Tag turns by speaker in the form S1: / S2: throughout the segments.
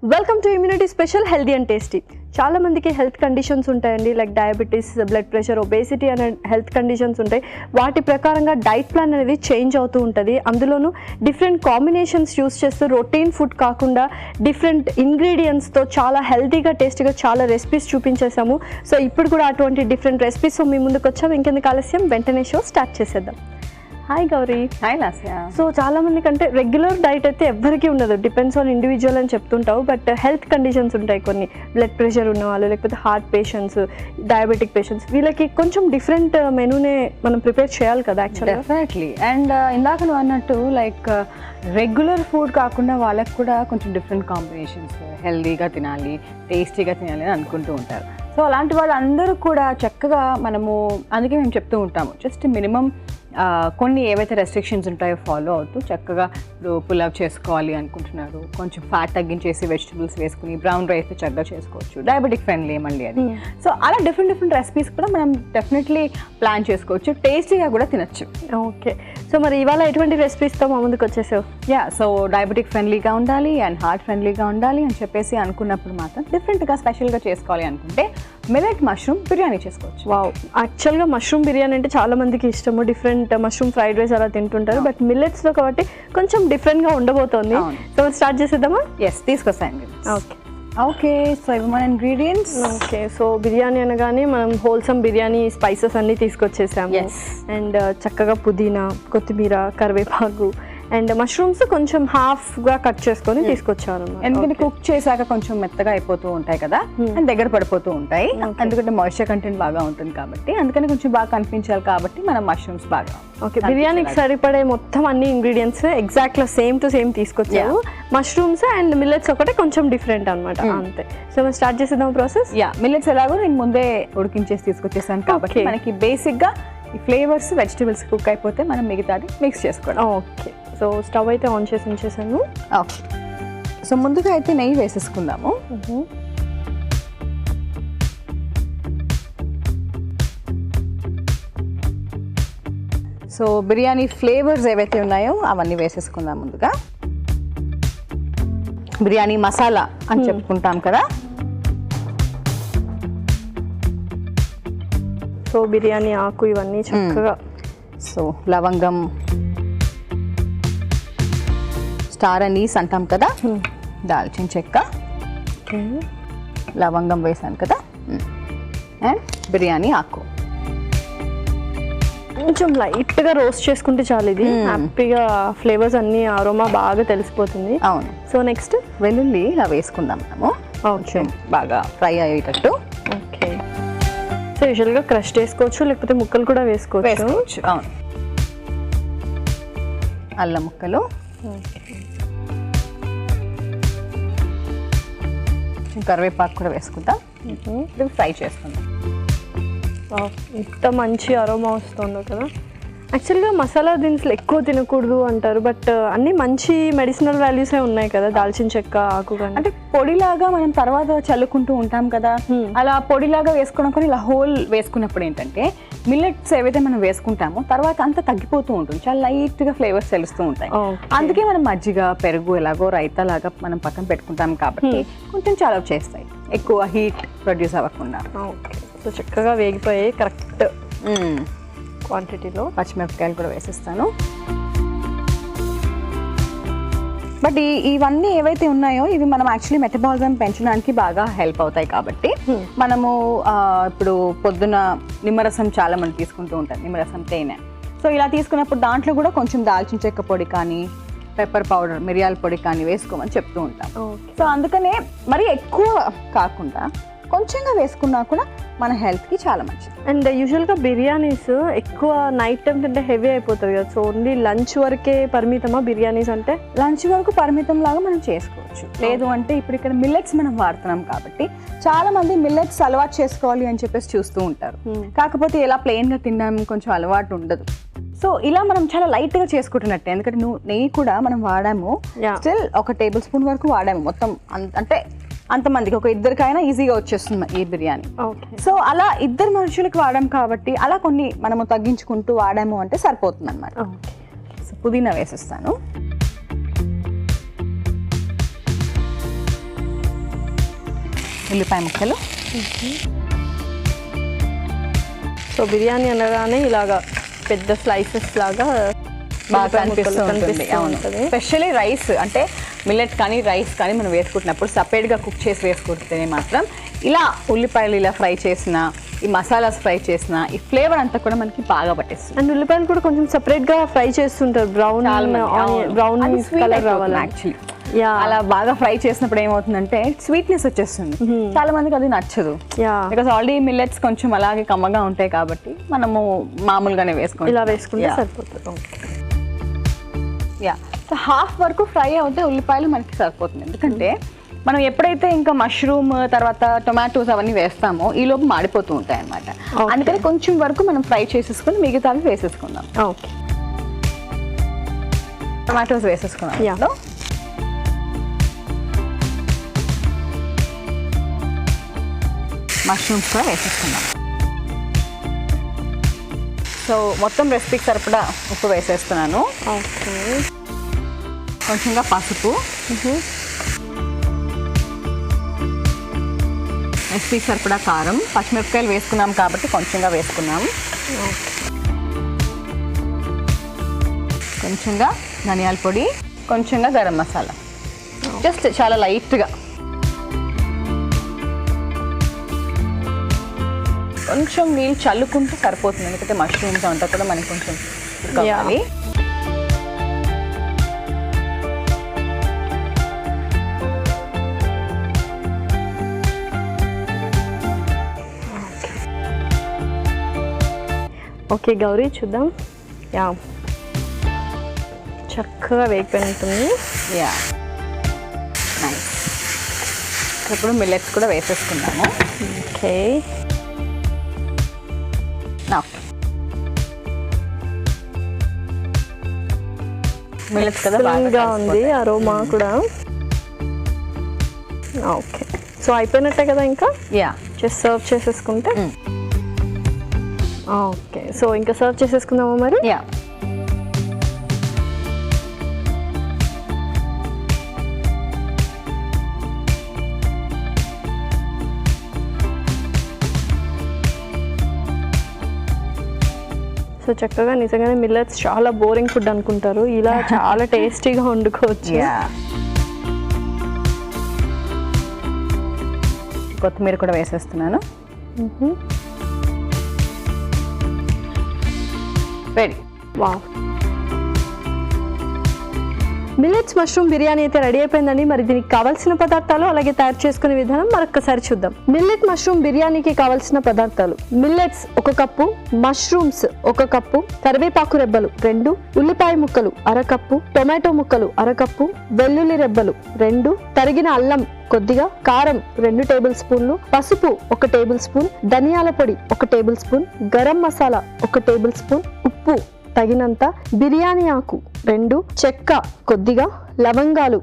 S1: Welcome to immunity special healthy and tasty. చాలా మందికి health conditions ఉంటాయండి, like diabetes, blood pressure, obesity అనే health conditions ఉంటాయి. వాటి ప్రకారంగా డైట్ ప్లాన్ అనేది చేంజ్ అవుతూ ఉంటుంది. అందులోనూ డిఫరెంట్ కాంబినేషన్స్ యూస్ చేస్తూ రొటీన్ ఫుడ్ కాకుండా డిఫరెంట్ ఇంగ్రీడియంట్స్తో చాలా హెల్తీగా టేస్టీగా చాలా రెసిపీస్ చూపించేసాము. సో ఇప్పుడు కూడా అటువంటి డిఫరెంట్ రెసిపీస్ మీ ముందుకు వచ్చాము. ఇంకెందుకు ఆలస్యం, వెంటనే షో స్టార్ట్ చేసేద్దాం. Hi Gauri.
S2: Hi Lasya.
S1: So చాలా మందికి అంటే రెగ్యులర్ డైట్ అయితే ఎవ్వరికీ ఉండదు, డిపెండ్స్ ఆన్ ఇండివిజువల్ అని చెప్తుంటావు. బట్ హెల్త్ కండిషన్స్ ఉంటాయి, కొన్ని బ్లడ్ ప్రెషర్ ఉన్న వాళ్ళు, లేకపోతే హార్ట్ పేషెంట్స్, డయాబెటిక్ పేషెంట్స్, వీళ్ళకి కొంచెం డిఫరెంట్ మెనూనే మనం ప్రిపేర్ చేయాలి కదా యాక్చువల్గా.
S2: డెఫినెట్లీ. అండ్ ఇందాక నువ్వు అన్నట్టు లైక్ రెగ్యులర్ ఫుడ్ కాకుండా వాళ్ళకి కూడా కొంచెం డిఫరెంట్ కాంబినేషన్స్, హెల్దీగా తినాలి, టేస్టీగా తినాలి అని అనుకుంటూ ఉంటారు. సో అలాంటి వాళ్ళందరూ కూడా చక్కగా మనము అందుకే మేము చెప్తూ ఉంటాము, జస్ట్ మినిమం కొన్ని ఏవైతే రెస్ట్రిక్షన్స్ ఉంటాయో ఫాలో అవుతూ చక్కగా ఇప్పుడు పులావ్ చేసుకోవాలి అనుకుంటున్నారు, కొంచెం ఫ్యాట్ తగ్గించేసి వెజిటబుల్స్ వేసుకుని బ్రౌన్ రైస్ చక్కగా చేసుకోవచ్చు, డయాబెటిక్ ఫ్రెండ్లీ మళ్ళీ అది. సో అలా డిఫరెంట్ రెసిపీస్ కూడా మనం డెఫినెట్లీ ప్లాన్ చేసుకోవచ్చు, టేస్టీగా కూడా తినచ్చు.
S1: ఓకే, సో మరి ఇవాళ ఎటువంటి రెసిపీస్తో మా ముందుకు వచ్చేసావు?
S2: సో డయాబెటిక్ ఫ్రెండ్లీగా ఉండాలి అండ్ హార్ట్ ఫ్రెండ్లీగా ఉండాలి అని చెప్పేసి అనుకున్నప్పుడు మాత్రం డిఫరెంట్గా స్పెషల్గా చేసుకోవాలి అనుకుంటే మిల్లెట్ మష్రూమ్ బిర్యానీ చేసుకోవచ్చు.
S1: వావ్, యాక్చువల్గా మష్రూమ్ బిర్యానీ అంటే చాలా మందికి ఇష్టము, డిఫరెంట్ మష్రూమ్ ఫ్రైడ్ రైస్ అలా తింటుంటారు. బట్ మిల్లెట్స్లో కాబట్టి కొంచెం డిఫరెంట్గా ఉండబోతోంది. సో స్టార్ట్ చేసేద్దామా?
S2: ఎస్, తీసుకొస్తాను.
S1: ఓకే,
S2: సో ఇవి మన ఇంగ్రీడియంట్స్.
S1: ఓకే, సో బిర్యానీ అనగానే మనం హోల్సమ్ బిర్యానీ స్పైసెస్ అన్నీ తీసుకొచ్చేసాము. అండ్ చక్కగా పుదీనా, కొత్తిమీర, కరివేపాకు అండ్ మష్రూమ్స్ కొంచెం హాఫ్గా కట్ చేసుకొని తీసుకొచ్చాను.
S2: ఎందుకంటే కుక్ చేశాక కొంచెం మెత్తగా అయిపోతూ ఉంటాయి కదా, అండ్ దగ్గర పడిపోతూ ఉంటాయి, ఎందుకంటే మాయిశ్చర్ కంటెంట్ బాగా ఉంటుంది కాబట్టి, అందుకని కొంచెం బాగా కనిపించాలి కాబట్టి మనం మష్రూమ్స్ బాగా.
S1: ఓకే, బిర్యానీకి సరిపడే మొత్తం అన్ని ఇంగ్రీడియంట్స్ ఎగ్జాక్ట్గా సేమ్ టు సేమ్ తీసుకొచ్చాము. మష్రూమ్స్ అండ్ మిల్లెట్స్ ఒకటే కొంచెం డిఫరెంట్ అనమాట, అంతే. సో మనం స్టార్ట్ చేసేద్దాం ప్రాసెస్.
S2: మిల్లెట్స్ ఎలాగో నేను ముందే ఉడికించేసి తీసుకొచ్చేసాను కాబట్టి మనకి బేసిక్గా ఈ ఫ్లేవర్స్ వెజిటబుల్స్ కుక్ అయిపోతే మనం మిగతాది మిక్స్ చేసుకోవడం.
S1: ఓకే, సో స్టవ్ అయితే ఆన్ చేసి ఉంచేసాను.
S2: ఓకే, సో ముందుగా అయితే నెయ్యి వేసేసుకుందాము. సో బిర్యానీ ఫ్లేవర్స్ ఏవైతే ఉన్నాయో అవన్నీ వేసేసుకుందాం. ముందుగా బిర్యానీ మసాలా అని చెప్పుకుంటాం కదా.
S1: సో బిర్యానీ ఆకు ఇవన్నీ చక్కగా,
S2: సో లవంగం, స్టార్ అనీస్ అంటాం కదా, దాల్చిన చెక్క, లవంగం వేసాను కదా, అండ్ బిర్యానీ ఆకు
S1: కొంచెం లైట్గా రోస్ట్ చేసుకుంటే చాలు. ఇది హ్యాపీగా ఫ్లేవర్స్ అన్ని అరోమా బాగా తెలిసిపోతుంది.
S2: అవును.
S1: సో నెక్స్ట్
S2: వెల్లుల్లి ఇలా వేసుకుందాం మనము, కొంచెం బాగా ఫ్రై అయ్యేటట్టు.
S1: ఓకే, సో యూజువల్గా క్రష్ చేసుకోవచ్చు, లేకపోతే ముక్కలు కూడా వేసుకోవచ్చు.
S2: అవును. అల్లం ముక్కలు, కరివేపాకు కూడా వేసుకుందాం. ఫ్రై చేసుకుందాం.
S1: ఇంత మంచి అరోమా వస్తుందో కదా. యాక్చువల్గా మసాలా దినుసులు ఎక్కువ తినకూడదు అంటారు, బట్ అన్ని మంచి మెడిసినల్ వాల్యూసే ఉన్నాయి కదా, దాల్చిన చెక్క, ఆకు.
S2: అంటే పొడిలాగా మనం తర్వాత చల్లుకుంటూ ఉంటాం కదా, అలా పొడిలాగా వేసుకోవడం కానీ ఇలా హోల్ వేసుకున్నప్పుడు ఏంటంటే మిల్లెట్స్ ఏవైతే మనం వేసుకుంటామో తర్వాత అంతా తగ్గిపోతూ ఉంటుంది, చాలా లైట్గా ఫ్లేవర్స్ తెలుస్తూ ఉంటాయి. అందుకే మనం మజ్జిగ, పెరుగు ఎలాగో రైతా లాగా మనం పక్కన పెట్టుకుంటాం కాబట్టి కొంచెం చాలా చేస్తాయి, ఎక్కువ హీట్ ప్రొడ్యూస్ అవ్వకుండా.
S1: ఓకే, సో చక్కగా వేగిపోయాయి కరెక్ట్ క్వాంటిటీలో.
S2: పచ్చిమిరపకాయలు కూడా వేసేస్తాను. బట్ ఇవన్నీ ఏవైతే ఉన్నాయో ఇవి మనం యాక్చువల్లీ మెటబాలిజం పెంచడానికి బాగా హెల్ప్ అవుతాయి కాబట్టి మనము ఇప్పుడు పొద్దున నిమ్మరసం చాలా మంది తీసుకుంటూ ఉంటారు, నిమ్మరసం, తేనె. సో ఇలా తీసుకున్నప్పుడు దాంట్లో కూడా కొంచెం దాల్చిన చెక్క పొడి కానీ, పెప్పర్ పౌడర్, మిరియాల పొడి కానీ వేసుకోమని చెప్తూ ఉంటాం. సో అందుకనే మరీ ఎక్కువ కాకుండా కొంచెంగా వేసుకున్నా కూడా మన హెల్త్కి చాలా మంచిది.
S1: అండ్ యూజువల్గా బిర్యానీస్ ఎక్కువ నైట్ టైం తింటే హెవీ అయిపోతుంది కదా, సో ఓన్లీ లంచ్ వరకే పరిమితమా బిర్యానీస్? అంటే
S2: లంచ్ వరకు పరిమితం లాగా మనం చేసుకోవచ్చు, లేదు అంటే ఇప్పుడు ఇక్కడ మిల్లెట్స్ మనం వాడుతున్నాం కాబట్టి చాలా మంది మిల్లెట్స్ అలవాటు చేసుకోవాలి అని చెప్పేసి చూస్తూ ఉంటారు. కాకపోతే ఇలా ప్లెయిన్గా తినడం కొంచెం అలవాటు ఉండదు. సో ఇలా మనం చాలా లైట్గా చేసుకుంటున్నట్టే, ఎందుకంటే నెయ్యి కూడా మనం వాడాము, స్టిల్ 1 టేబుల్ స్పూన్ వరకు వాడాము మొత్తం. అంటే అంతమందికి ఒక ఇద్దరికైనా ఈజీగా వచ్చేస్తుంది ఈ బిర్యానీ. సో అలా ఇద్దరు మనుషులకి వాడాం కాబట్టి అలా కొన్ని మనము తగ్గించుకుంటూ వాడాము అంటే సరిపోతుంది అనమాట. సో పుదీనా వేసేస్తాను. ఉల్లిపాయ ముక్కలు.
S1: సో బిర్యానీ అనగానే ఇలాగా పెద్ద స్లైసెస్ లాగా
S2: బాగా
S1: ఉల్లిపాయ ముక్కలు
S2: కనిపిస్తూ ఉంటుంది.
S1: కనిపిస్తూ
S2: అవును,
S1: ఉంటుంది.
S2: స్పెషల్లీ రైస్ అంటే మిల్లెట్ కానీ రైస్ కానీ మనం వేసుకుంటున్నప్పుడు సపరేట్గా కుక్ చేసి వేసుకుంటేనే మాత్రం ఇలా ఉల్లిపాయలు ఇలా ఫ్రై చేసిన, ఈ మసాలాస్ ఫ్రై చేసిన ఈ ఫ్లేవర్ అంతా కూడా మనకి బాగా పట్టేస్తుంది.
S1: అండ్ ఉల్లిపాయలు కూడా కొంచెం సెపరేట్ గా ఫ్రై చేస్తుంటారు, బ్రౌన్ బ్రౌన్ కలర్ రావాలి
S2: యాక్చువల్లీ.
S1: యా
S2: అలా బాగా ఫ్రై చేసినప్పుడు ఏమవుతుందంటే స్వీట్నెస్ వచ్చేస్తుంది. చాలా మందికి అది నచ్చదు,
S1: యా
S2: బికాస్ ఆల్రెడీ మిల్లెట్స్ కొంచెం అలాగే కమ్మగా ఉంటాయి కాబట్టి మనము మామూలుగానే వేసుకుంటాం.
S1: ఇలా వేసుకుంటే సరిపోతుంది.
S2: యా, సో హాఫ్ వరకు ఫ్రై అవుతే ఉల్లిపాయలు మనకి సరిపోతుంది. ఎందుకంటే మనం ఎప్పుడైతే ఇంకా మష్రూమ్ తర్వాత టొమాటోస్ అవన్నీ వేస్తామో ఈ లోపు మాడిపోతూ ఉంటాయి అన్నమాట. అందుకని కొంచెం వరకు మనం ఫ్రై చేసేసుకొని మిగతావి వేసేసుకుందాం.
S1: ఓకే,
S2: టొమాటోస్ వేసేసుకున్నాం. మష్రూమ్స్ కూడా వేసేసుకుందాం. సో మొత్తం రెసిపీకి సరిపడా ఉప్పు వేసేస్తున్నాను.
S1: ఓకే,
S2: కొంచెంగా పసుపు, రెసిపీకి సరిపడా కారం, పచ్చిమిరపకాయలు వేసుకున్నాం కాబట్టి కొంచెంగా వేసుకున్నాం. కొంచెంగా ధనియాల పొడి, కొంచెంగా గరం మసాలా, జస్ట్ చాలా లైట్గా. కొంచెం నీళ్ళు చల్లుకుంటే సరిపోతుంది, ఎందుకంటే మష్రూమ్స్ అంతా కూడా మనకి కొంచెం కావాలి.
S1: ఓకే గౌరీ, చూద్దాం. యా, చక్కగా వేగిపోయినట్టుంది.
S2: Yeah, nice. ఇప్పుడు మిల్లెట్స్ కూడా వేసేసుకున్నాము.
S1: ఓకే,
S2: మిల్లెట్స్ కదా
S1: బాగా ఉంది అరోమా కూడా. ఓకే, సో అయిపోయినట్టే కదా, ఇంకా
S2: యా
S1: జస్ట్ సర్వ్ చేసేసుకుంటే. ఓకే, సో ఇంకా సర్వ్ చేసేసుకుందామా మరి?
S2: యా,
S1: సో చక్కగా నిజంగానే మిల్లెట్స్ చాలా బోరింగ్ ఫుడ్ అనుకుంటారు, ఇలా చాలా టేస్టీగా వండుకోవచ్చు.
S2: కొత్తిమీర కూడా వేసేస్తున్నాను. Ready.
S1: Wow, millets mushroom biryani అయితే రెడీ అయిపోయిందండి. మరి దీనికి కావాల్సిన పదార్థాలు అలాగే తయారు చేసుకునే విధానం మరొకసారి చూద్దాం. మిల్లెట్ మష్రూమ్ బిర్యానీకి కావాల్సిన పదార్థాలు: మిల్లెట్స్ 1 కప్పు, మష్రూమ్స్ 1 కప్పు, కరివేపాకు రెబ్బలు 2, ఉల్లిపాయ ముక్కలు 1/2 కప్పు, టొమాటో ముక్కలు 1/2 కప్పు, వెల్లుల్లి రెబ్బలు 2, తరిగిన అల్లం కొద్దిగా, కారం 2 టేబుల్ స్పూన్లు, పసుపు 1 టేబుల్ స్పూన్, ధనియాల పొడి 1 table spoon, garam masala 1 table spoon, ఉప్పు తగినంత, బిర్యానీ ఆకు 2, చెక్క కొద్దిగా, లవంగాలు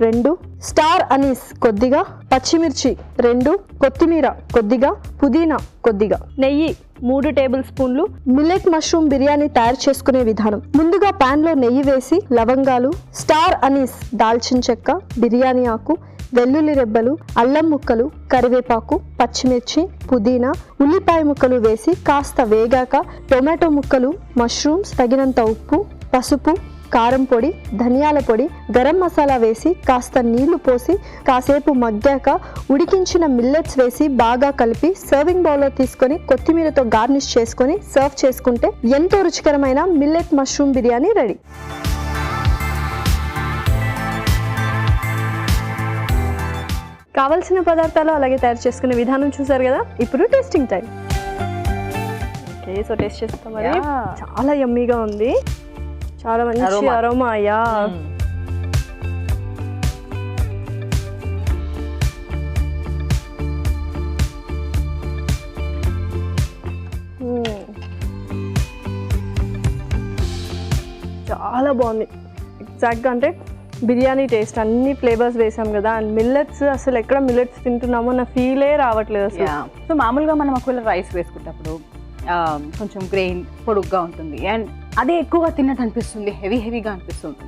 S1: 2, స్టార్ అనీస్ కొద్దిగా, పచ్చిమిర్చి 2, కొత్తిమీర కొద్దిగా, పుదీనా కొద్దిగా, నెయ్యి 3 టేబుల్ స్పూన్లు. మిల్లెట్ మష్రూమ్ బిర్యానీ తయారు చేసుకునే విధానం: ముందుగా పాన్ లో నెయ్యి వేసి లవంగాలు, స్టార్ అనీస్, దాల్చిన చెక్క, బిర్యానీ ఆకు, వెల్లుల్లి రెబ్బలు, అల్లం ముక్కలు, కరివేపాకు, పచ్చిమిర్చి, పుదీనా, ఉల్లిపాయ ముక్కలు వేసి కాస్త వేగాక టొమాటో ముక్కలు, మష్రూమ్స్, తగినంత ఉప్పు, పసుపు, కారం పొడి, ధనియాల పొడి, గరం మసాలా వేసి కాస్త నీళ్లు పోసి కాసేపు మగ్గాక ఉడికించిన మిల్లెట్స్ వేసి బాగా కలిపి సర్వింగ్ బౌల్లో తీసుకొని కొత్తిమీరతో గార్నిష్ చేసుకొని సర్వ్ చేసుకుంటే ఎంతో రుచికరమైన మిల్లెట్ మష్రూమ్ బిర్యానీ రెడీ. కావలసిన పదార్థాలు అలాగే తయారు చేసుకునే విధానం చూసారు కదా. ఇప్పుడు tasting time. Okay, so taste చేస్తాం. మరి చాలా యమ్మీగా ఉంది, చాలా మంచి అరోమా. యా, చాలా బాగుంది. ఎగ్జాక్ట్గా అంటే బిర్యానీ టేస్ట్, అన్ని ఫ్లేవర్స్ వేసాం కదా. అండ్ మిల్లెట్స్, అసలు ఎక్కడ మిల్లెట్స్ తింటున్నామో నా ఫీలే రావట్లేదు అసలు.
S2: సో మామూలుగా మనం ఒకవేళ రైస్ వేసుకున్నప్పుడు కొంచెం గ్రెయిన్ పొడుగ్గా ఉంటుంది అండ్ అదే ఎక్కువగా తిన్నట్టు అనిపిస్తుంది, హెవీగా అనిపిస్తుంది.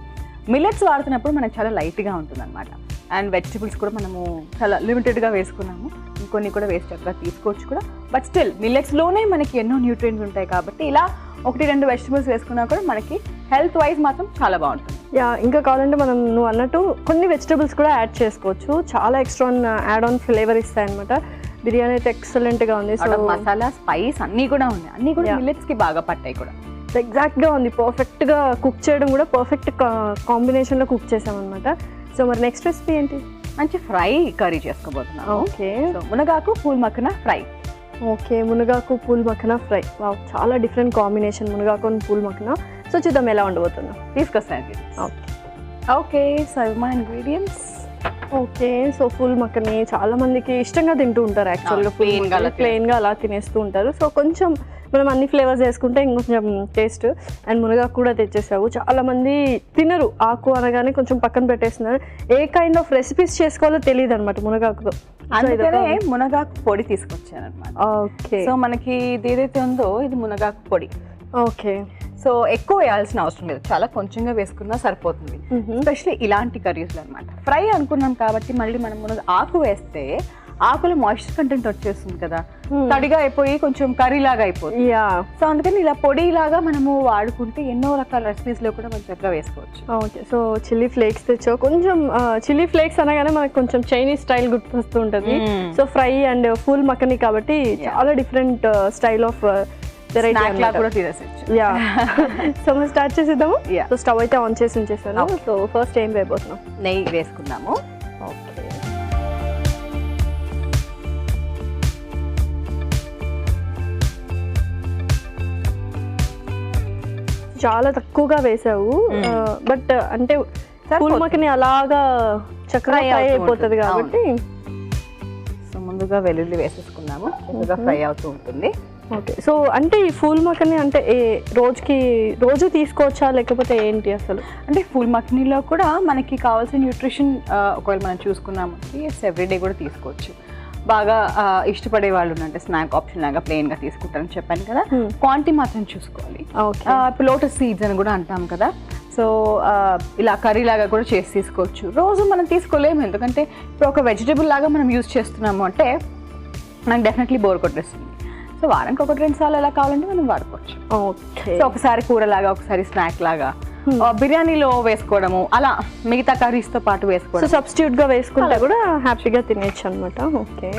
S2: మిల్లెట్స్ వాడుతున్నప్పుడు మనకు చాలా లైట్గా ఉంటుంది అనమాట. అండ్ వెజిటబుల్స్ కూడా మనము చాలా లిమిటెడ్గా వేసుకున్నాము, ఇంకొన్ని కూడా వేస్ట్ చక్కగా తీసుకోవచ్చు కూడా. బట్ స్టిల్ మిల్లెట్స్లోనే మనకి ఎన్నో న్యూట్రియంట్స్ ఉంటాయి కాబట్టి ఇలా 1-2 వెజిటబుల్స్ వేసుకున్నా కూడా మనకి హెల్త్ వైజ్ మాత్రం చాలా బాగుంటుంది.
S1: యా, ఇంకా కావాలంటే మనం నువ్వు అన్నట్టు కొన్ని వెజిటబుల్స్ కూడా యాడ్ చేసుకోవచ్చు, చాలా ఎక్స్ట్రా యాడ్ ఆన్ ఫ్లేవర్ ఇస్తాయి అనమాట. బిర్యానీ అయితే ఎక్సలెంట్గా ఉంది. సో
S2: మసాలా స్పైస్ అన్నీ కూడా ఉన్నాయి, అన్నీ కూడా మిల్లెట్స్కి బాగా పట్టాయి కూడా.
S1: ఎగ్జాక్ట్గా ఉంది, పర్ఫెక్ట్గా కుక్ చేయడం కూడా పర్ఫెక్ట్ కాంబినేషన్లో కుక్ చేసామన్నమాట. సో మరి నెక్స్ట్ రెసిపీ ఏంటి?
S2: మంచి ఫ్రై కర్రీ చేసుకోబోతున్నాం.
S1: ఓకే,
S2: మునగాకు పూల్ మక్కన ఫ్రై.
S1: ఓకే, మునగాకు పూల్ మక్కన ఫ్రై. వావ్, చాలా డిఫరెంట్ కాంబినేషన్ మునగాకు అండ్ పూల్ మక్కన. సో చూద్దాం ఎలా ఉండబోతున్నాం.
S2: తీసుకొస్తాను. ఓకే, సో మా ఇంగ్రీడియంట్స్.
S1: ఓకే, సో ఫుల్ మక్కని చాలా మందికి ఇష్టంగా తింటూ ఉంటారు యాక్చువల్గా, ప్లెయిన్గా అలా తినేస్తూ ఉంటారు. సో కొంచెం మనం అన్ని ఫ్లేవర్స్ వేసుకుంటే ఇంకొంచెం టేస్ట్. అండ్ మునగాకు కూడా తెచ్చేసావు, చాలా మంది తినరు, ఆకు అనగానే కొంచెం పక్కన పెట్టేస్తున్నారు. ఏ కైండ్ ఆఫ్ రెసిపీస్ చేసుకోవాలో తెలియదు అనమాట మునగాకుతో.
S2: అందుకనే మునగాకు పొడి తీసుకొచ్చాను అనమాట.
S1: ఓకే,
S2: సో మనకి ఇది ఏదైతే ఉందో ఇది మునగాకు పొడి.
S1: ఓకే,
S2: సో ఎక్కువ వేయాల్సిన అవసరం లేదు, చాలా కొంచెంగా వేసుకున్నా సరిపోతుంది. ఎస్పెషల్లీ ఇలాంటి కర్రీస్లో అనమాట. ఫ్రై అనుకున్నాం కాబట్టి మళ్ళీ మనం మునగ ఆకు వేస్తే ఆకులో మాయిశ్చర్ కంటెంట్ వచ్చేస్తుంది కదా, తడిగా అయిపోయి కొంచెం కర్రీ లాగా అయిపోతుంది. సో అందుకని ఇలా పొడి లాగా మనము వాడుకుంటే ఎన్నో రకాల రెసిపీస్లో కూడా మనం చక్కగా వేసుకోవచ్చు.
S1: ఓకే, సో చిల్లీ ఫ్లేక్స్ తెచ్చావు. కొంచెం చిల్లీ ఫ్లేక్స్ అనగానే మనకు కొంచెం చైనీస్ స్టైల్ గుర్తొస్తూ ఉంటుంది. సో ఫ్రై అండ్ ఫుల్ మక్కని కాబట్టి చాలా డిఫరెంట్ స్టైల్ ఆఫ్
S2: కూడా తీసేయచ్చు.
S1: యా, సో మనం స్టార్ట్ చేసేద్దాము. సో స్టవ్ అయితే ఆన్ చేసి ఉంచేసాను. సో ఫస్ట్ ఏం వేయబోతున్నాం?
S2: నెయ్యి వేసుకుందాము.
S1: ఓకే, చాలా తక్కువగా వేసావు, బట్ అంటే పూల్ మక్కని అలాగా చక్కగా ఫ్రై అయిపోతుంది కాబట్టి.
S2: సో ముందుగా వెల్లుల్లి వేసేసుకున్నాము, చక్కగా ఫ్రై అవుతూ ఉంటుంది.
S1: ఓకే, సో అంటే ఈ ఫూల్ మక్కని అంటే రోజు తీసుకోవచ్చా లేకపోతే ఏంటి అసలు?
S2: అంటే ఫుల్ మక్కనీలో కూడా మనకి కావాల్సిన న్యూట్రిషన్ ఒకవేళ మనం చూసుకున్నామంటే ఎవ్రీడే కూడా తీసుకోవచ్చు. బాగా ఇష్టపడే వాళ్ళు అంటే స్నాక్ ఆప్షన్ లాగా ప్లెయిన్గా తీసుకుంటారని చెప్పాను కదా, క్వాంటిటీ మాత్రం చూసుకోవాలి. ఇప్పుడు లోటస్ సీడ్స్ అని కూడా అంటాం కదా, సో ఇలా కర్రీ లాగా కూడా చేసి తీసుకోవచ్చు. రోజు మనం తీసుకోలేము, ఎందుకంటే ఇప్పుడు ఒక వెజిటేబుల్ లాగా మనం యూజ్ చేస్తున్నాము అంటే మనకు డెఫినెట్లీ బోర్ కొట్టేస్తుంది. సో వారానికి 1-2 సార్లు ఎలా కావాలంటే మనం వాడుకోవచ్చు.
S1: ఓకే,
S2: సో ఒకసారి కూర లాగా, ఒకసారి స్నాక్ లాగా, బిర్యానీలో వేసుకోవడము, అలా మిగతా కర్రీస్తో పాటు వేసుకోవడం,
S1: సబ్స్టిట్యూట్ గా వేసుకుంటే కూడా హ్యాపీగా తినేయచ్చు అనమాట. ఓకే,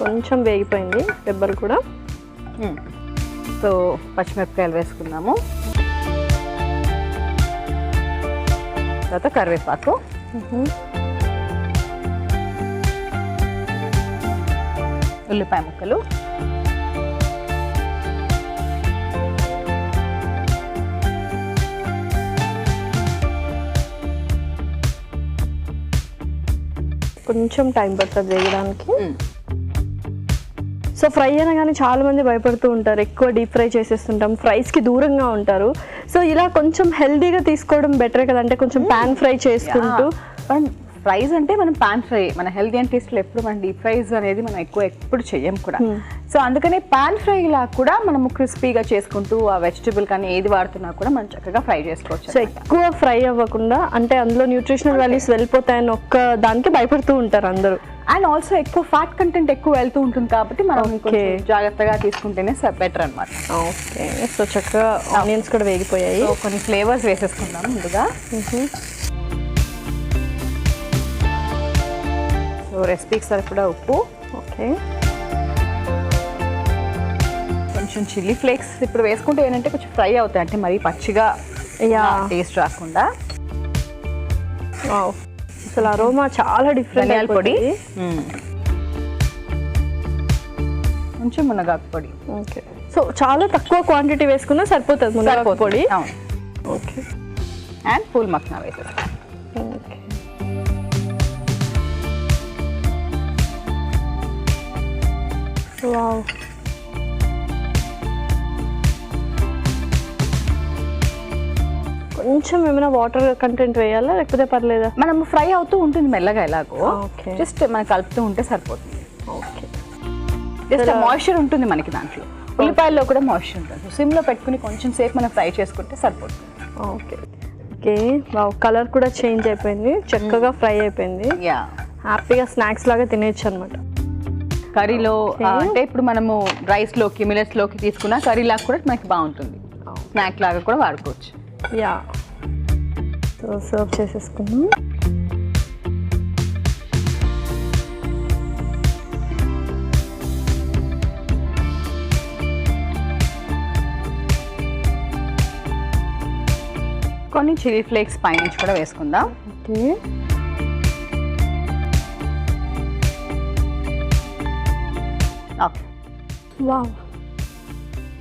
S1: కొంచెం వేగిపోయింది పెబ్బలు కూడా.
S2: సో పచ్చిమిరపకాయలు వేసుకున్నాము, తర్వాత కరివేపాకు, ఉల్లిపాయ ముక్కలు,
S1: కొంచెం టైం పడుతుంది వేయడానికి. సో ఫ్రై అనగానే చాలా మంది భయపడుతూ ఉంటారు, ఎక్కువ డీప్ ఫ్రై చేసేస్తుంటాం, ఫ్రైస్కి దూరంగా ఉంటారు. సో ఇలా కొంచెం హెల్దీగా తీసుకోవడం బెటర్ కదా, అంటే కొంచెం పాన్ ఫ్రై చేసుకుంటూ.
S2: ఫ్రైస్ అంటే మనం పాన్ ఫ్రై, మన హెల్దీ అండ్ టేస్ట్లో ఎప్పుడు మనం డీప్ ఫ్రైస్ అనేది మనం ఎప్పుడు చెయ్యం కూడా. సో అందుకనే పాన్ ఫ్రై లా కూడా మనము క్రిస్పీగా చేసుకుంటూ ఆ వెజిటబుల్ కానీ ఏది వాడుతున్నా కూడా మనం చక్కగా ఫ్రై చేసుకోవచ్చు.
S1: సో ఎక్కువ ఫ్రై అవ్వకుండా, అంటే అందులో న్యూట్రిషనల్ వాల్యూస్ వెళ్ళిపోతాయని ఒక్క దానికి భయపడుతూ ఉంటారు అందరూ.
S2: అండ్ ఆల్సో ఎక్కువ ఫ్యాట్ కంటెంట్ ఎక్కువ వెళ్తూ ఉంటుంది కాబట్టి మనం జాగ్రత్తగా తీసుకుంటేనే బెటర్ అనమాట.
S1: ఓకే, సో చక్కగా ఆనియన్స్ కూడా వేగిపోయాయి.
S2: కొన్ని ఫ్లేవర్స్ వేసేసుకుందాం ముందుగా. సో రెసిపీకి సరిపడా ఉప్పు,
S1: ఓకే,
S2: కొంచెం చిల్లీ ఫ్లేక్స్ ఇప్పుడు వేసుకుంటే ఏంటంటే కొంచెం ఫ్రై అవుతాయి, అంటే మరీ పచ్చిగా టేస్ట్ రాకుండా.
S1: అసలు అరోమా చాలా డిఫరెంట్.
S2: ధనియాల పొడి, కొంచెం మునగాకు పొడి.
S1: ఓకే, సో చాలా తక్కువ క్వాంటిటీ వేసుకున్నా సరిపోతుంది మునగాకు పొడి. ఓకే,
S2: అండ్ పూల్ మక్కన వేసేస్తాం.
S1: ఓకే, వావ్, కొంచెం ఏమైనా వాటర్ కంటెంట్ వేయాలా లేకపోతే పర్లేదా?
S2: మనం ఫ్రై అవుతూ ఉంటుంది మెల్లగా ఎలాగో,
S1: ఓకే,
S2: జస్ట్ మనం కలుపుతూ ఉంటే సరిపోతుంది.
S1: ఓకే,
S2: జస్ట్ మాయిశ్చర్ ఉంటుంది మనకి దాంట్లో, ఉల్లిపాయల్లో కూడా మాయిశ్చర్ ఉంటుంది. సిమ్లో పెట్టుకుని కొంచెం సేపు మనం ఫ్రై చేసుకుంటే సరిపోతుంది.
S1: ఓకే, ఓకే, కలర్ కూడా చేంజ్ అయిపోయింది, చక్కగా ఫ్రై అయిపోయింది.
S2: యా,
S1: హ్యాపీగా స్నాక్స్ లాగా తినేయచ్చు అనమాట.
S2: కర్రీలో అంటే ఇప్పుడు మనము రైస్లోకి మిల్లెట్స్లోకి తీసుకున్న కర్రీ లాగా కూడా మనకి బాగుంటుంది, స్నాక్ లాగా కూడా వాడుకోవచ్చు.
S1: యా, సో సర్వ్ చేసేసుకున్నాం.
S2: కొన్ని చిల్లీ ఫ్లేక్స్ పైనుంచి కూడా వేసుకుందాం.
S1: ఓకే,
S2: ఓకే,
S1: వావ్,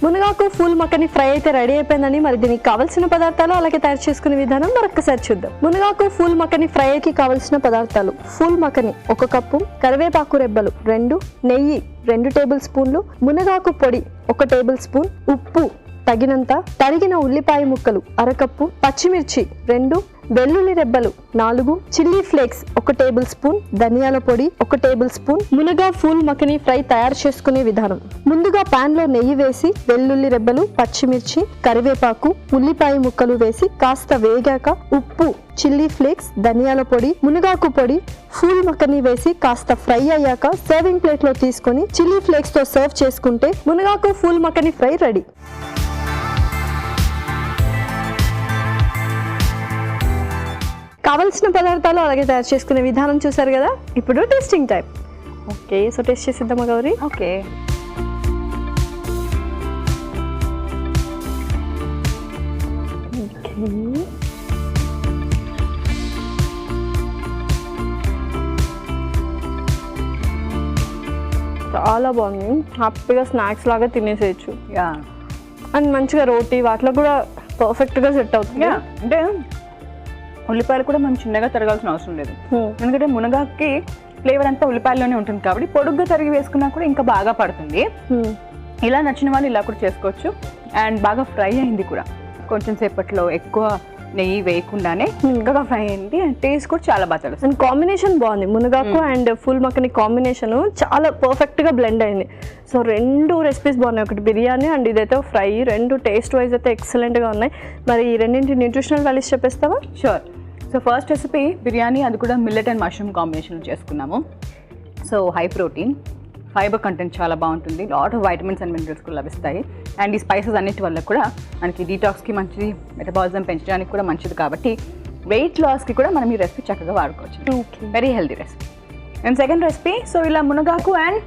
S1: మునగాకు ఫుల్ మక్కని ఫ్రై అయితే రెడీ అయిపోయిందని. మరి దీనికి కావాల్సిన పదార్థాలు అలాగే తయారు చేసుకునే విధానం మరొకసారి చూద్దాం. మునగాకు ఫుల్ మక్కని ఫ్రైకి కావాల్సిన పదార్థాలు: ఫుల్ మక్కని 1 కప్పు, కరివేపాకు రెబ్బలు 2, నెయ్యి 2 టేబుల్ స్పూన్లు, మునగాకు పొడి 1 టేబుల్ స్పూన్, ఉప్పు తగినంత, తరిగిన ఉల్లిపాయ ముక్కలు 1/2 కప్పు, పచ్చిమిర్చి 2, వెల్లుల్లి రెబ్బలు 4, చిల్లీ ఫ్లేక్స్ 1 టేబుల్ స్పూన్, ధనియాల పొడి 1 టేబుల్ స్పూన్. మునగా ఫుల్ మక్కని ఫ్రై తయారు చేసుకునే విధానం: ముందుగా పాన్ లో నెయ్యి వేసి వెల్లుల్లి రెబ్బలు, పచ్చిమిర్చి, కరివేపాకు, ఉల్లిపాయ ముక్కలు వేసి కాస్త వేగాక ఉప్పు, చిల్లీ ఫ్లేక్స్, ధనియాల పొడి, మునగాకు పొడి, ఫుల్ మక్కని వేసి కాస్త ఫ్రై అయ్యాక సర్వింగ్ ప్లేట్ లో తీసుకొని చిల్లీ ఫ్లేక్స్ తో సర్వ్ చేసుకుంటే మునగాకు ఫుల్ మక్కని ఫ్రై రెడీ. కావలసిన పదార్థాలు అలాగే తయారు చేసుకునే విధానం చూసారు కదా. ఇప్పుడు tasting time. Okay, so taste చేసిద్దామా గౌరీ?
S2: ఓకే.
S1: చాలా బాగుంది, హ్యాపీగా స్నాక్స్ లాగా తినేసేయచ్చు.
S2: యా,
S1: అండ్ మంచిగా రోటీ వాటిలో కూడా పర్ఫెక్ట్గా సెట్ అవుతుంది.
S2: యా, అంటే ఉల్లిపాయలు కూడా మనం చిన్నగా తరగాల్సిన అవసరం లేదు, ఎందుకంటే మునగాకి ఫ్లేవర్ అంతా ఉల్లిపాయల్లోనే ఉంటుంది కాబట్టి పొడుగ్గా తరిగి వేసుకున్నా కూడా ఇంకా బాగా పడుతుంది. ఇలా నచ్చిన వాళ్ళు ఇలా కూడా చేసుకోవచ్చు. అండ్ బాగా ఫ్రై అయింది కూడా, కొంచెం సేపట్లో ఎక్కువ నెయ్యి వేయకుండానే చక్కగా ఫ్రై అయింది. అండ్ టేస్ట్ కూడా చాలా బాగా తెలుస్తుంది.
S1: అండ్ కాంబినేషన్ బాగుంది, మునగాకు అండ్ ఫుల్ మక్కని కాంబినేషన్ చాలా పర్ఫెక్ట్గా బ్లెండ్ అయింది. సో 2 రెసిపీస్ బాగున్నాయి, ఒకటి బిర్యానీ అండ్ ఇదైతే ఫ్రై. 2 టేస్ట్ వైజ్ అయితే ఎక్సలెంట్గా ఉన్నాయి. మరి ఈ రెండింటి న్యూట్రిషనల్ వాల్యూస్ చెప్పేస్తావా?
S2: Sure. So first recipe biryani, అది కూడా మిల్లెట్ అండ్ మష్రూమ్ కాంబినేషన్లో చేసుకున్నాము. So high protein, fibre content చాలా బాగుంటుంది, lot of vitamins and minerals కూడా లభిస్తాయి. అండ్ ఈ స్పైసెస్ అన్నిటి వల్ల కూడా మనకి డీటాక్స్కి మంచిది, మెటబాలిజం పెంచడానికి కూడా మంచిది కాబట్టి వెయిట్ లాస్కి కూడా మనం ఈ రెసిపీ చక్కగా వాడుకోవచ్చు. Very healthy recipe. And second recipe, so ఇలా మునగాకు అండ్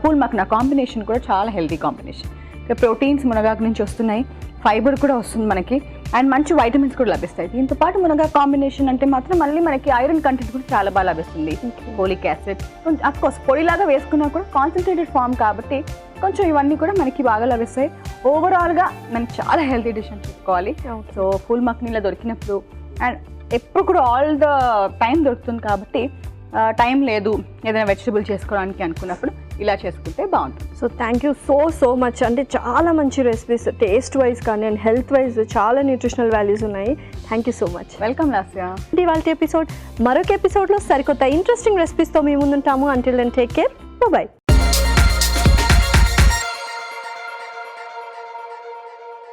S2: పూల్ మక్నా కాంబినేషన్ కూడా చాలా హెల్తీ కాంబినేషన్. ఇక్కడ ప్రోటీన్స్ మునగాకు నుంచి వస్తున్నాయి, ఫైబర్ కూడా వస్తుంది మనకి, అండ్ మంచి వైటమిన్స్ కూడా లభిస్తాయి. దీంతో పాటు మునగా కాంబినేషన్ అంటే మాత్రం మళ్ళీ మనకి ఐరన్ కంటెంట్ కూడా చాలా బాగా లభిస్తుంది, ఫోలిక్ యాసిడ్. అఫ్కోర్స్ పొడిలాగా వేసుకున్నా కూడా కాన్సన్ట్రేటెడ్ ఫామ్ కాబట్టి కొంచెం ఇవన్నీ కూడా మనకి బాగా లభిస్తాయి. ఓవరాల్గా మనకి చాలా హెల్తీ డిష్ అని చెప్పుకోవాలి. సో ఫుల్ మక్నీలా దొరికినప్పుడు అండ్ ఎప్పుడు కూడా ఆల్ ద టైం దొరుకుతుంది కాబట్టి టైం లేదు ఏదైనా వెజిటబుల్ చేసుకోవడానికి అనుకున్నప్పుడు ఇలా చేసుకుంటే బాగుంటుంది.
S1: So thank you so much. అంటే చాలా మంచి రెసిపీస్, టేస్ట్ వైజ్ కానీ అండ్ హెల్త్ వైజ్ చాలా న్యూట్రిషనల్ వాల్యూస్ ఉన్నాయి. Thank you so much.
S2: Welcome Lasya.
S1: ఇవాళ ఎపిసోడ్ మరొక ఎపిసోడ్లో సరికొత్త ఇంట్రెస్టింగ్ రెసిపీస్తో మీ ముందుంటాము. Until then take care, bye.